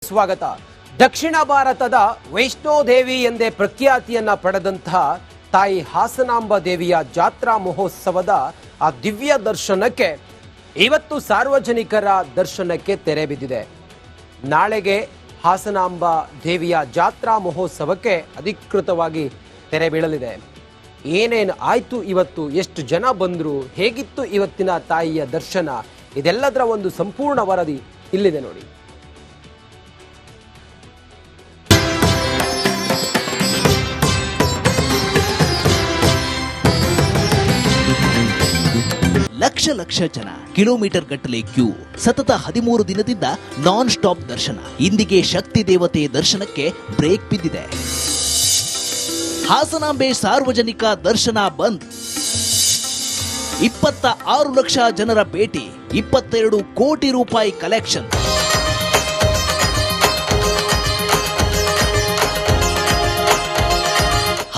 ಸ್ವಾಗತ. ದಕ್ಷಿಣ ಭಾರತದ ವೈಷ್ಣೋದೇವಿ ಎಂದೇ ಪ್ರಖ್ಯಾತಿಯನ್ನ ಪಡೆದಂತಹ ತಾಯಿ ಹಾಸನಾಂಬ ದೇವಿಯ ಜಾತ್ರಾ ಮಹೋತ್ಸವದ ಆ ದಿವ್ಯ ದರ್ಶನಕ್ಕೆ ಇವತ್ತು ಸಾರ್ವಜನಿಕರ ದರ್ಶನಕ್ಕೆ ತೆರೆ ಬಿದ್ದಿದೆ. ನಾಳೆಗೆ ಹಾಸನಾಂಬ ದೇವಿಯ ಜಾತ್ರಾ ಮಹೋತ್ಸವಕ್ಕೆ ಅಧಿಕೃತವಾಗಿ ತೆರೆ ಬೀಳಲಿದೆ. ಏನೇನು ಆಯ್ತು ಇವತ್ತು, ಎಷ್ಟು ಜನ ಬಂದರು, ಹೇಗಿತ್ತು ಇವತ್ತಿನ ತಾಯಿಯ ದರ್ಶನ, ಇದೆಲ್ಲದರ ಒಂದು ಸಂಪೂರ್ಣ ವರದಿ ಇಲ್ಲಿದೆ ನೋಡಿ. ಲಕ್ಷ ಲಕ್ಷ ಜನ, ಕಿಲೋಮೀಟರ್ ಗಟ್ಟಲೆ ಕ್ಯೂ, ಸತತ 13 ದಿನದಿಂದ ನಾನ್ ಸ್ಟಾಪ್ ದರ್ಶನ. ಇಂದಿಗೆ ಶಕ್ತಿ ದೇವತೆ ದರ್ಶನಕ್ಕೆ ಬ್ರೇಕ್ ಬಿದ್ದಿದೆ. ಹಾಸನಾಂಬೆ ಸಾರ್ವಜನಿಕ ದರ್ಶನ ಬಂದ್. 26 ಲಕ್ಷ ಜನರ ಭೇಟಿ, 22 ಕೋಟಿ ರೂಪಾಯಿ ಕಲೆಕ್ಷನ್.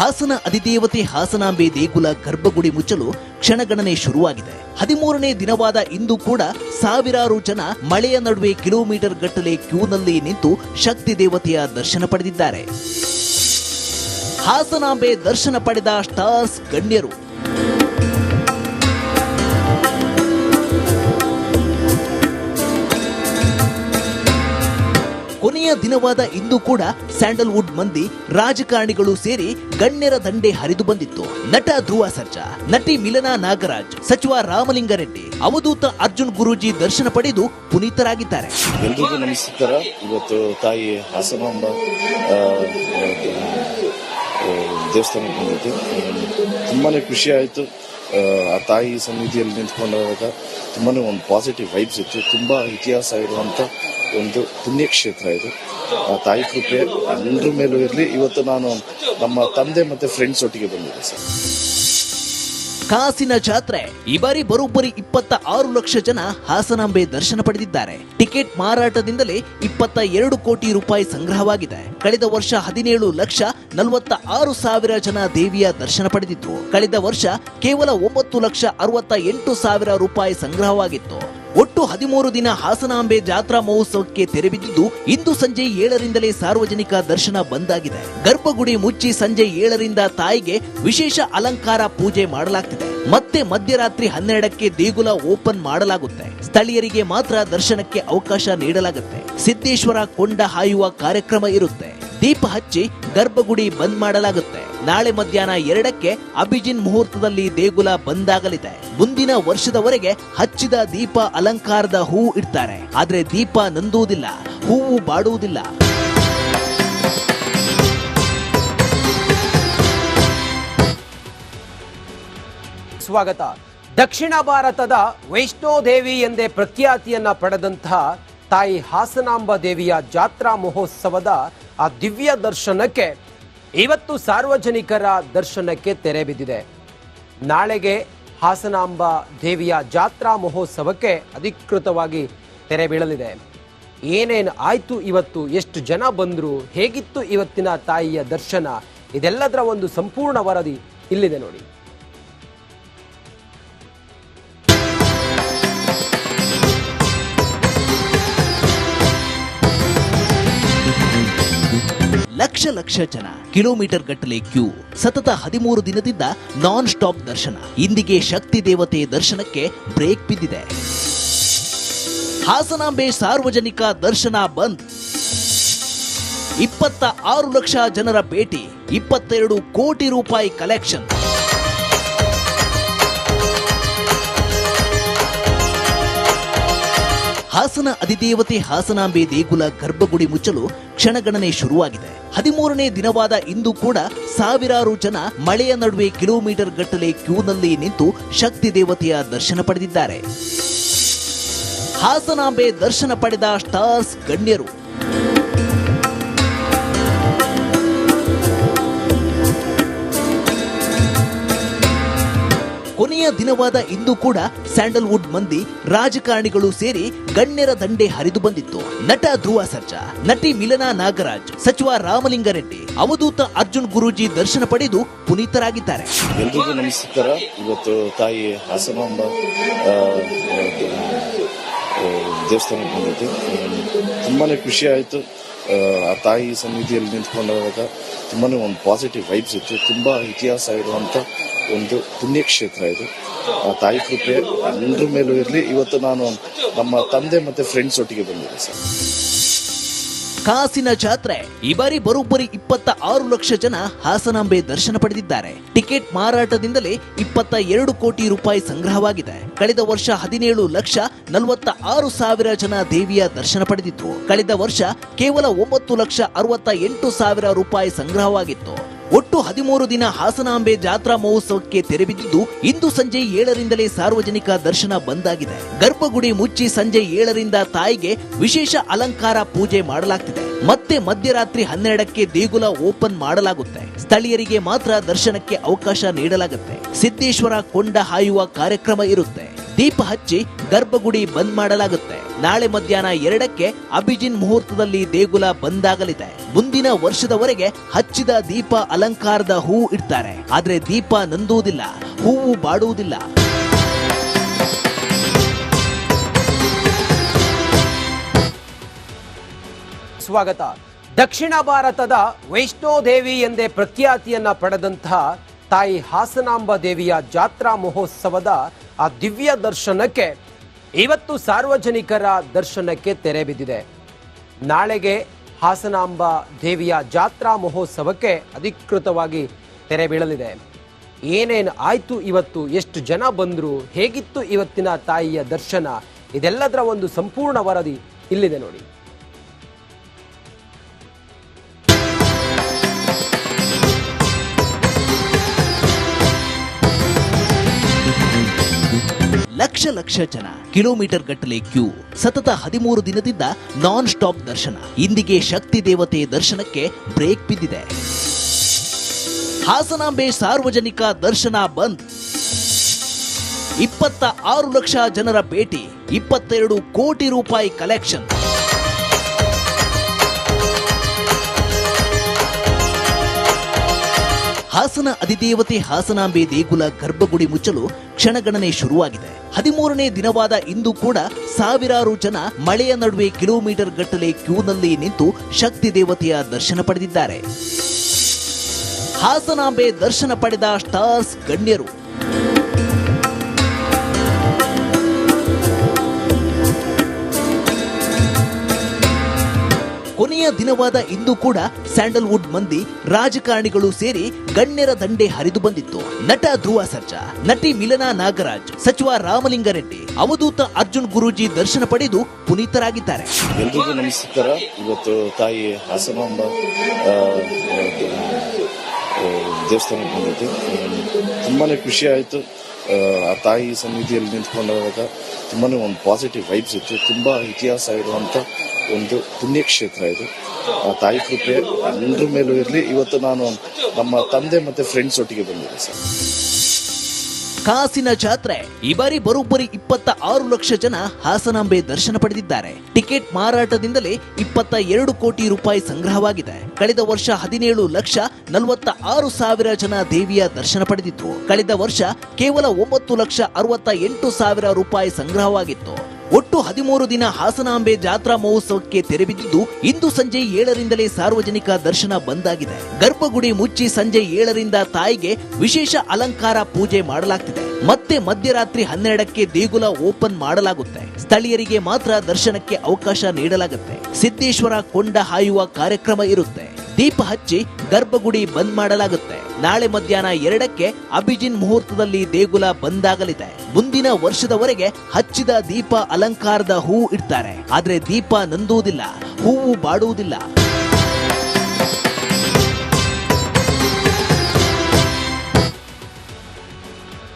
ಹಾಸನ ಅಧಿದೇವತೆ ಹಾಸನಾಂಬೆ ದೇಗುಲ ಗರ್ಭಗುಡಿ ಮುಚ್ಚಲು ಕ್ಷಣಗಣನೆ ಶುರುವಾಗಿದೆ. 13ನೇ ದಿನವಾದ ಇಂದು ಕೂಡ ಸಾವಿರಾರು ಜನ ಮಳೆಯ ನಡುವೆ ಕಿಲೋಮೀಟರ್ ಗಟ್ಟಲೆ ಕ್ಯೂನಲ್ಲಿ ನಿಂತು ಶಕ್ತಿ ದೇವತೆಯ ದರ್ಶನ ಪಡೆದಿದ್ದಾರೆ. ಹಾಸನಾಂಬೆ ದರ್ಶನ ಪಡೆದ ಸ್ಟಾರ್ಸ್ ಗಣ್ಯರು. ಕೊನೆಯ ದಿನವಾದ ಇಂದು ಕೂಡ ಸ್ಯಾಂಡಲ್ವುಡ್ ಮಂದಿ, ರಾಜಕಾರಣಿಗಳು ಸೇರಿ ಗಣ್ಯರ ದಂಡೆ ಹರಿದು ಬಂದಿತ್ತು. ನಟ ಧ್ರುವ ಸರ್ಜಾ, ನಟಿ ಮಿಲನಾ ನಾಗರಾಜ್, ಸಚಿವ ರಾಮಲಿಂಗಾರೆಡ್ಡಿ, ಅವಧೂತ ಅರ್ಜುನ್ ಗುರೂಜಿ ದರ್ಶನ ಪಡೆದು ಪುನೀತರಾಗಿದ್ದಾರೆ. ಎಲ್ರಿಗೂ ನಮಸ್ಕಾರ. ಇವತ್ತು ತಾಯಿ ಹಾಸನಾಂಬ ದೇವಸ್ಥಾನಕ್ಕೆ ಬಂದಿದ್ದು ತುಂಬಾನೇ ಖುಷಿ ಆಯಿತು. ಆ ತಾಯಿ ಸನ್ನಿಧಿಯಲ್ಲಿ ನಿಂತ್ಕೊಂಡಾಗ ತುಂಬಾನೇ ಒಂದು ಪಾಸಿಟಿವ್ ವೈಬ್ಸ್ ಇತ್ತು. ತುಂಬಾ ಇತಿಹಾಸ ಇರುವಂತ ಒಂದು ಪುಣ್ಯಕ್ಷೇತ್ರ ಇದು. ಆ ತಾಯಿ ಕೃಪೆ ಎಲ್ಲರ ಮೇಲೂ ಇರಲಿ. ಇವತ್ತು ನಾನು ನಮ್ಮ ತಂದೆ ಮತ್ತೆ ಫ್ರೆಂಡ್ಸ್ ಒಟ್ಟಿಗೆ ಬಂದಿದ್ದೆ ಸರ್. ಕಾಸಿನ ಜಾತ್ರೆ. ಈ ಬಾರಿ ಬರೋಬ್ಬರಿ 26 ಲಕ್ಷ ಜನ ಹಾಸನಾಂಬೆ ದರ್ಶನ ಪಡೆದಿದ್ದಾರೆ. ಟಿಕೆಟ್ ಮಾರಾಟದಿಂದಲೇ 22 ಕೋಟಿ ರೂಪಾಯಿ ಸಂಗ್ರಹವಾಗಿದೆ. ಕಳೆದ ವರ್ಷ 17 ಲಕ್ಷ 46 ಸಾವಿರ ಜನ ದೇವಿಯ ದರ್ಶನ ಪಡೆದಿದ್ರು. ಕಳೆದ ವರ್ಷ ಕೇವಲ 9 ಲಕ್ಷ 68 ಸಾವಿರ ರೂಪಾಯಿ ಸಂಗ್ರಹವಾಗಿತ್ತು. ಒಟ್ಟು 13 ದಿನ ಹಾಸನಾಂಬೆ ಜಾತ್ರಾ ಮಹೋತ್ಸವಕ್ಕೆ ತೆರೆ ಬಿದ್ದಿದ್ದು ಇಂದು ಸಂಜೆ 7ರಿಂದಲೇ ಸಾರ್ವಜನಿಕ ದರ್ಶನ ಬಂದಾಗಿದೆ. ಗರ್ಭಗುಡಿ ಮುಚ್ಚಿ ಸಂಜೆ 7ರಿಂದ ತಾಯಿಗೆ ವಿಶೇಷ ಅಲಂಕಾರ ಪೂಜೆ ಮಾಡಲಾಗ್ತಿದೆ. ಮತ್ತೆ ಮಧ್ಯರಾತ್ರಿ 12ಕ್ಕೆ ದೇಗುಲ ಓಪನ್ ಮಾಡಲಾಗುತ್ತೆ. ಸ್ಥಳೀಯರಿಗೆ ಮಾತ್ರ ದರ್ಶನಕ್ಕೆ ಅವಕಾಶ ನೀಡಲಾಗುತ್ತೆ. ಸಿದ್ದೇಶ್ವರ ಕೊಂಡ ಹಾಯುವ ಕಾರ್ಯಕ್ರಮ ಇರುತ್ತೆ. ದೀಪ ಹಚ್ಚಿ ಗರ್ಭಗುಡಿ ಬಂದ್ ಮಾಡಲಾಗುತ್ತೆ. ನಾಳೆ ಮಧ್ಯಾಹ್ನ 2ಕ್ಕೆ ಅಭಿಜಿನ್ ಮುಹೂರ್ತದಲ್ಲಿ ದೇಗುಲ ಬಂದಾಗಲಿದೆ. ಮುಂದಿನ ವರ್ಷದವರೆಗೆ ಹಚ್ಚಿದ ದೀಪ ಅಲಂಕಾರದ ಹೂ ಇಡ್ತಾರೆ. ಆದ್ರೆ ದೀಪ ನಂದುವುದಿಲ್ಲ, ಹೂವು ಬಾಡುವುದಿಲ್ಲ. ಸ್ವಾಗತ. ದಕ್ಷಿಣ ಭಾರತದ ವೈಷ್ಣೋದೇವಿ ಎಂದೇ ಪ್ರಖ್ಯಾತಿಯನ್ನ ಪಡೆದಂತಹ ತಾಯಿ ಹಾಸನಾಂಬ ದೇವಿಯ ಜಾತ್ರಾ ಮಹೋತ್ಸವದ ಆ ದಿವ್ಯ ದರ್ಶನಕ್ಕೆ ಇವತ್ತು ಸಾರ್ವಜನಿಕರ ದರ್ಶನಕ್ಕೆ ತೆರೆ ಬಿದ್ದಿದೆ. ನಾಳೆಗೆ ಹಾಸನಾಂಬ ದೇವಿಯ ಜಾತ್ರಾ ಮಹೋತ್ಸವಕ್ಕೆ ಅಧಿಕೃತವಾಗಿ ತೆರೆ ಬೀಳಲಿದೆ. ಏನೇನು ಆಯ್ತು ಇವತ್ತು, ಎಷ್ಟು ಜನ ಬಂದರು, ಹೇಗಿತ್ತು ಇವತ್ತಿನ ತಾಯಿಯ ದರ್ಶನ, ಇದೆಲ್ಲದರ ಒಂದು ಸಂಪೂರ್ಣ ವರದಿ ಇಲ್ಲಿದೆ ನೋಡಿ. ಲಕ್ಷ ಲಕ್ಷ ಜನ, ಕಿಲೋಮೀಟರ್ ಗಟ್ಟಲೆ ಕ್ಯೂ, ಸತತ 13 ದಿನದಿಂದ ನಾನ್ ಸ್ಟಾಪ್ ದರ್ಶನ. ಇಂದಿಗೆ ಶಕ್ತಿ ದೇವತೆ ದರ್ಶನಕ್ಕೆ ಬ್ರೇಕ್ ಬಿದ್ದಿದೆ. ಹಾಸನಾಂಬೆ ಸಾರ್ವಜನಿಕ ದರ್ಶನ ಬಂದ್. 26 ಲಕ್ಷ ಜನರ ಭೇಟಿ, 22 ಕೋಟಿ ರೂಪಾಯಿ ಕಲೆಕ್ಷನ್. ಹಾಸನ ಅಧಿದೇವತೆ ಹಾಸನಾಂಬೆ ದೇಗುಲ ಗರ್ಭಗುಡಿ ಮುಚ್ಚಲು ಕ್ಷಣಗಣನೆ ಶುರುವಾಗಿದೆ. 13ನೇ ದಿನವಾದ ಇಂದು ಕೂಡ ಸಾವಿರಾರು ಜನ ಮಳೆಯ ನಡುವೆ ಕಿಲೋಮೀಟರ್ ಗಟ್ಟಲೆ ಕ್ಯೂನಲ್ಲಿ ನಿಂತು ಶಕ್ತಿ ದೇವತೆಯ ದರ್ಶನ ಪಡೆದಿದ್ದಾರೆ. ಹಾಸನಾಂಬೆ ದರ್ಶನ ಪಡೆದ ಸ್ಟಾರ್ಸ್ ಗಣ್ಯರು. ಕೊನೆಯ ದಿನವಾದ ಇಂದು ಕೂಡ ಸ್ಯಾಂಡಲ್ವುಡ್ ಮಂದಿ, ರಾಜಕಾರಣಿಗಳು ಸೇರಿ ಗಣ್ಯರ ದಂಡೆ ಹರಿದು ಬಂದಿತ್ತು. ನಟ ಧ್ರುವ ಸರ್ಜಾ, ನಟಿ ಮಿಲನಾ ನಾಗರಾಜ್, ಸಚಿವ ರಾಮಲಿಂಗಾರೆಡ್ಡಿ, ಅವಧೂತ ಅರ್ಜುನ್ ಗುರೂಜಿ ದರ್ಶನ ಪಡೆದು ಪುನೀತರಾಗಿದ್ದಾರೆ. ಎಲ್ರಿಗೂ ನಮಸ್ಕಾರ. ಇವತ್ತು ತಾಯಿ ಹಾಸನಾಂಬ ದೇವಸ್ಥಾನಕ್ಕೆ ಬಂದಿದ್ದೆ. ತುಂಬಾನೇ ಖುಷಿ ಆಯಿತು. ಆ ತಾಯಿ ಸನ್ನಿಧಿಯಲ್ಲಿ ನಿಂತ್ಕೊಂಡಾಗ ತುಂಬಾನೇ ಒಂದು ಪಾಸಿಟಿವ್ ವೈಬ್ಸ್ ಇತ್ತು. ತುಂಬಾ ಇತಿಹಾಸ ಇರುವಂತ ಒಂದು ಪುಣ್ಯಕ್ಷೇತ್ರ ಇದು. ಆ ತಾಯಿ ಕೃಪೆ ಎಲ್ಲರ ಮೇಲೂ ಇರಲಿ. ಇವತ್ತು ನಾನು ನಮ್ಮ ತಂದೆ ಮತ್ತೆ ಫ್ರೆಂಡ್ಸ್ ಒಟ್ಟಿಗೆ ಬಂದಿದ್ದೆ ಸರ್. ಕಾಸಿನ ಜಾತ್ರೆ ಈ ಬಾರಿ ಬರೋಬ್ಬರಿ 26 ಲಕ್ಷ ಜನ ಹಾಸನಾಂಬೆ ದರ್ಶನ ಪಡೆದಿದ್ದಾರೆ. ಟಿಕೆಟ್ ಮಾರಾಟದಿಂದಲೇ 22 ಕೋಟಿ ರೂಪಾಯಿ ಸಂಗ್ರಹವಾಗಿದೆ. ಕಳೆದ ವರ್ಷ 17,46,000 ಜನ ದೇವಿಯ ದರ್ಶನ ಪಡೆದಿದ್ರು. ಕಳೆದ ವರ್ಷ ಕೇವಲ 9,68,000 ರೂಪಾಯಿ ಸಂಗ್ರಹವಾಗಿತ್ತು. ಒಟ್ಟು 13 ದಿನ ಹಾಸನಾಂಬೆ ಜಾತ್ರಾ ಮಹೋತ್ಸವಕ್ಕೆ ತೆರೆ ಬಿದ್ದಿದ್ದು ಇಂದು ಸಂಜೆ 7ರಿಂದಲೇ ಸಾರ್ವಜನಿಕ ದರ್ಶನ ಬಂದಾಗಿದೆ. ಗರ್ಭಗುಡಿ ಮುಚ್ಚಿ ಸಂಜೆ 7ರಿಂದ ತಾಯಿಗೆ ವಿಶೇಷ ಅಲಂಕಾರ ಪೂಜೆ ಮಾಡಲಾಗ್ತಿದೆ. ಮತ್ತೆ ಮಧ್ಯರಾತ್ರಿ 12ಕ್ಕೆ ದೇಗುಲ ಓಪನ್ ಮಾಡಲಾಗುತ್ತೆ. ಸ್ಥಳೀಯರಿಗೆ ಮಾತ್ರ ದರ್ಶನಕ್ಕೆ ಅವಕಾಶ ನೀಡಲಾಗುತ್ತೆ. ಸಿದ್ದೇಶ್ವರ ಕೊಂಡ ಹಾಯುವ ಕಾರ್ಯಕ್ರಮ ಇರುತ್ತೆ. ದೀಪ ಹಚ್ಚಿ ಗರ್ಭಗುಡಿ ಬಂದ್ ಮಾಡಲಾಗುತ್ತೆ. ನಾಳೆ ಮಧ್ಯಾಹ್ನ 2ಕ್ಕೆ ಅಭಿಜಿನ್ ಮುಹೂರ್ತದಲ್ಲಿ ದೇಗುಲ ಬಂದಾಗಲಿದೆ. ಮುಂದಿನ ವರ್ಷದವರೆಗೆ ಹಚ್ಚಿದ ದೀಪ ಅಲಂಕಾರದ ಹೂವು ಇಡ್ತಾರೆ. ಆದ್ರೆ ದೀಪ ನಂದುವುದಿಲ್ಲ, ಹೂವು ಬಾಡುವುದಿಲ್ಲ. ಸ್ವಾಗತ. ದಕ್ಷಿಣ ಭಾರತದ ವೈಷ್ಣೋದೇವಿ ಎಂದೇ ಪ್ರಖ್ಯಾತಿಯನ್ನ ಪಡೆದಂತಹ ತಾಯಿ ಹಾಸನಾಂಬ ದೇವಿಯ ಜಾತ್ರಾ ಮಹೋತ್ಸವದ ಆ ದಿವ್ಯ ದರ್ಶನಕ್ಕೆ ಇವತ್ತು ಸಾರ್ವಜನಿಕರ ದರ್ಶನಕ್ಕೆ ತೆರೆ ಬಿದ್ದಿದೆ. ನಾಳೆಗೆ ಹಾಸನಾಂಬ ದೇವಿಯ ಜಾತ್ರಾ ಮಹೋತ್ಸವಕ್ಕೆ ಅಧಿಕೃತವಾಗಿ ತೆರೆ ಬೀಳಲಿದೆ. ಏನೇನು ಆಯ್ತು ಇವತ್ತು, ಎಷ್ಟು ಜನ ಬಂದರು, ಹೇಗಿತ್ತು ಇವತ್ತಿನ ತಾಯಿಯ ದರ್ಶನ, ಇದೆಲ್ಲದರ ಒಂದು ಸಂಪೂರ್ಣ ವರದಿ ಇಲ್ಲಿದೆ ನೋಡಿ. ಲಕ್ಷ ಲಕ್ಷ ಜನ, ಕಿಲೋಮೀಟರ್ ಗಟ್ಟಲೆ ಕ್ಯೂ, ಸತತ 13 ದಿನದಿಂದ ನಾನ್ ಸ್ಟಾಪ್ ದರ್ಶನ. ಇಂದಿಗೆ ಶಕ್ತಿ ದೇವತೆ ದರ್ಶನಕ್ಕೆ ಬ್ರೇಕ್ ಬಿದ್ದಿದೆ. ಹಾಸನಾಂಬೆ ಸಾರ್ವಜನಿಕ ದರ್ಶನ ಬಂದ್. 26 ಲಕ್ಷ ಜನರ ಭೇಟಿ, 22 ಕೋಟಿ ರೂಪಾಯಿ ಕಲೆಕ್ಷನ್. ಹಾಸನ ಅಧಿದೇವತೆ ಹಾಸನಾಂಬೆ ದೇಗುಲ ಗರ್ಭಗುಡಿ ಮುಚ್ಚಲು ಕ್ಷಣಗಣನೆ ಶುರುವಾಗಿದೆ. 13ನೇ ದಿನವಾದ ಇಂದು ಕೂಡ ಸಾವಿರಾರು ಜನ ಮಳೆಯ ನಡುವೆ ಕಿಲೋಮೀಟರ್ ಗಟ್ಟಲೆ ಕ್ಯೂನಲ್ಲಿ ನಿಂತು ಶಕ್ತಿ ದೇವತೆಯ ದರ್ಶನ ಪಡೆದಿದ್ದಾರೆ. ಹಾಸನಾಂಬೆ ದರ್ಶನ ಪಡೆದ ಸ್ಟಾರ್ಸ್ ಗಣ್ಯರು. ಕೊನೆಯ ದಿನವಾದ ಇಂದು ಕೂಡ ಸ್ಯಾಂಡಲ್ವುಡ್ ಮಂದಿ, ರಾಜಕಾರಣಿಗಳು ಸೇರಿ ಗಣ್ಯರ ದಂಡೆ ಹರಿದು ಬಂದಿತ್ತು. ನಟ ಧ್ರುವ ಸರ್ಜಾ, ನಟಿ ಮಿಲನಾ ನಾಗರಾಜ್, ಸಚಿವ ರಾಮಲಿಂಗಾರೆಡ್ಡಿ, ಅವಧೂತ ಅರ್ಜುನ್ ಗುರೂಜಿ ದರ್ಶನ ಪಡೆದು ಪುನೀತರಾಗಿದ್ದಾರೆ. ಎಲ್ರಿಗೂ ನಮಸ್ಕಾರ. ಇವತ್ತು ತಾಯಿ ಹಾಸನಾಂಬ ದೇವಸ್ಥಾನಕ್ಕೆ ಬಂದಿದ್ದೆ. ತುಂಬಾನೇ ಖುಷಿ ಆಯಿತು. ಆ ತಾಯಿ ಸನ್ನಿಧಿಯಲ್ಲಿ ನಿಂತ್ಕೊಂಡಾಗ ತುಂಬಾನೇ ಒಂದು ಪಾಸಿಟಿವ್ ವೈಬ್ಸ್ ಇತ್ತು. ತುಂಬಾ ಇತಿಹಾಸ ಇರುವಂತ ಒಂದು ಪುಣ್ಯಕ್ಷೇತ್ರ ಇದು. ಆ ತಾಯಿ ಕೃಪೆ ಎಲ್ಲರ ಮೇಲೂ ಇರಲಿ. ಇವತ್ತು ನಾನು ನಮ್ಮ ತಂದೆ ಮತ್ತೆ ಫ್ರೆಂಡ್ಸ್ ಒಟ್ಟಿಗೆ ಬಂದಿದ್ದೆ ಸರ್. ಕಾಸಿನ ಜಾತ್ರೆ ಈ ಬಾರಿ ಬರೋಬ್ಬರಿ 26 ಲಕ್ಷ ಜನ ಹಾಸನಾಂಬೆ ದರ್ಶನ ಪಡೆದಿದ್ದಾರೆ. ಟಿಕೆಟ್ ಮಾರಾಟದಿಂದಲೇ 22 ಕೋಟಿ ರೂಪಾಯಿ ಸಂಗ್ರಹವಾಗಿದೆ. ಕಳೆದ ವರ್ಷ 17,46,000 ಜನ ದೇವಿಯ ದರ್ಶನ ಪಡೆದಿದ್ರು. ಕಳೆದ ವರ್ಷ ಕೇವಲ 9,68,000 ರೂಪಾಯಿ ಸಂಗ್ರಹವಾಗಿತ್ತು. ಒಟ್ಟು 13 ದಿನ ಹಾಸನಾಂಬೆ ಜಾತ್ರಾ ಮಹೋತ್ಸವಕ್ಕೆ ತೆರೆ ಬಿದ್ದಿದ್ದು ಇಂದು ಸಂಜೆ 7ರಿಂದಲೇ ಸಾರ್ವಜನಿಕ ದರ್ಶನ ಬಂದಾಗಿದೆ. ಗರ್ಭಗುಡಿ ಮುಚ್ಚಿ ಸಂಜೆ 7ರಿಂದ ತಾಯಿಗೆ ವಿಶೇಷ ಅಲಂಕಾರ ಪೂಜೆ ಮಾಡಲಾಗ್ತಿದೆ. ಮತ್ತೆ ಮಧ್ಯರಾತ್ರಿ 12ಕ್ಕೆ ದೇಗುಲ ಓಪನ್ ಮಾಡಲಾಗುತ್ತೆ. ಸ್ಥಳೀಯರಿಗೆ ಮಾತ್ರ ದರ್ಶನಕ್ಕೆ ಅವಕಾಶ ನೀಡಲಾಗುತ್ತೆ. ಸಿದ್ದೇಶ್ವರ ಕೊಂಡ ಹಾಯುವ ಕಾರ್ಯಕ್ರಮ ಇರುತ್ತೆ. ದೀಪ ಹಚ್ಚಿ ಗರ್ಭಗುಡಿ ಬಂದ್ ಮಾಡಲಾಗುತ್ತೆ. ನಾಳೆ ಮಧ್ಯಾಹ್ನ 2ಕ್ಕೆ ಅಭಿಜಿನ್ ಮುಹೂರ್ತದಲ್ಲಿ ದೇಗುಲ ಬಂದಾಗಲಿದೆ. ಮುಂದಿನ ವರ್ಷದವರೆಗೆ ಹಚ್ಚಿದ ದೀಪ ಅಲಂಕಾರದ ಹೂವು ಇಡ್ತಾರೆ. ಆದ್ರೆ ದೀಪ ನಂದುವುದಿಲ್ಲ, ಹೂವು ಬಾಡುವುದಿಲ್ಲ.